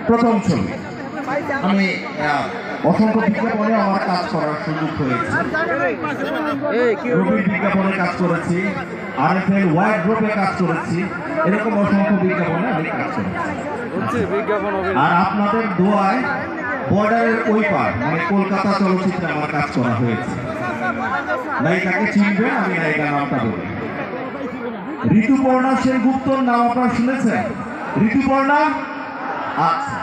প্রথম ছবি আমি অসংখ্য বিজ্ঞাপনে আমার কাজ করার সুযোগ হয়েছে। রবির বিজ্ঞাপনে কাজ করেছি, আরএফএল ওয়াইড গ্রুপে কাজ করেছি, এরকম অসংখ্য বিজ্ঞাপনে আমি কাজ করেছি। আর আপনাদের দোয়ায় বর্ডারের ওই পার মানে কলকাতা চলচ্চিত্রে আমার কাজ করা হয়েছে। নায়িকাকে চিনবেন, আমি নায়িকার নামটা বলি, ঋতুপর্ণা সেনগুপ্তর নাম আপনারা শুনেছেন? ঋতুপর্ণা, আচ্ছা,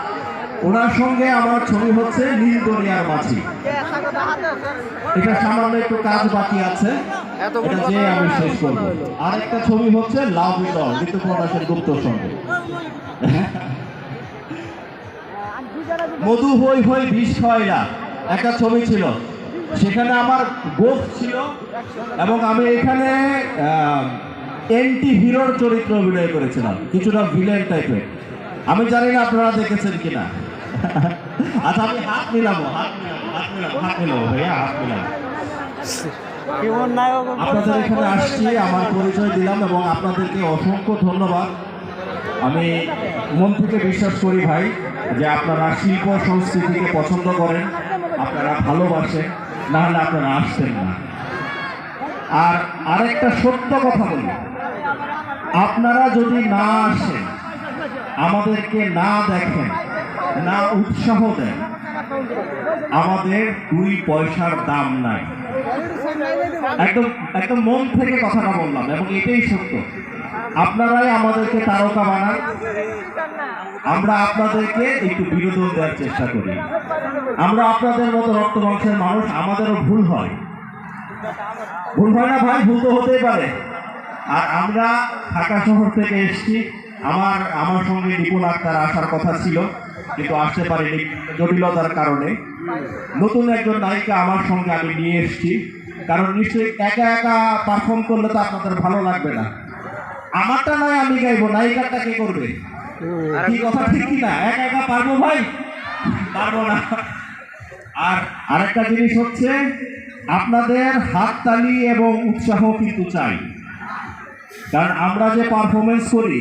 ওনার সঙ্গে আমার ছবি হচ্ছে নীল দরিয়ার মাঝি। এটা সামান্য একটু কাজ বাকি আছে, এটা যে আমি শেষ করবো। আরেকটা ছবি হচ্ছে লাভ উইথ অল, ঋতুপর্ণা সেনগুপ্তর সঙ্গে। মধু হই হই বিষ খয়লা একটা ছবি ছিল, সেখানে আমার গোফ ছিল এবং আমি এখানে এন্টি হিরোর চরিত্র অভিনয় করেছিলাম, কিছুটা ভিলেন টাইপের। আমি জানি না আপনারা দেখেছেন কিনা। আচ্ছা, আমি হাত মিলাম ভাইয়া, হাত মিলাম। আপনাদের এখানে আসছি, আমার পরিচয় দিলাম এবং আপনাদেরকে অসংখ্য ধন্যবাদ। আমি মন থেকে বিশ্বাস করি ভাই যে আপনারা শিল্প সংস্কৃতিকে পছন্দ করেন, আপনারা ভালোবাসেন, না হলে আপনারা আসতেন না। আর আরেকটা সত্য কথা বলি, আপনারা যদি না আসেন, আমাদেরকে না দেখেন, না উৎসাহ দেন, আমাদের 2 পয়সার দাম নাই। একদম একদম মন থেকে কথাটা বললাম এবং এটাই সত্য। আপনারাই আমাদেরকে তারকা বানান, আমরা আপনাদেরকে একটু বিনোদন দেওয়ার চেষ্টা করি। আমরা আপনাদের মতো রক্ত মাংসের মানুষ, আমাদেরও ভুল হয় না ভাই? ভুল তো হতেই পারে। আর আমরা ঢাকা শহর থেকে এসেছি, আমার সঙ্গে নিপুণ আক্তার আসার কথা ছিল কিন্তু আসতে পারিনি জটিলতার কারণে। নতুন একজন নায়িকা আমার সঙ্গে আমি নিয়ে এসেছি, কারণ নিশ্চয়ই একা একা পারফর্ম করলে তো আপনাদের ভালো লাগবে না। আমারটা নয় আমি গাইবো, নায়িকাটা কে করবে? কি কথা ঠিক কিনা? একা একা পারবো ভাই? পারবো না। আর আরেকটা জিনিস হচ্ছে, আপনাদের হাততালি এবং উৎসাহ কিন্তু চাই, কারণ আমরা যে পারফরমেন্স করি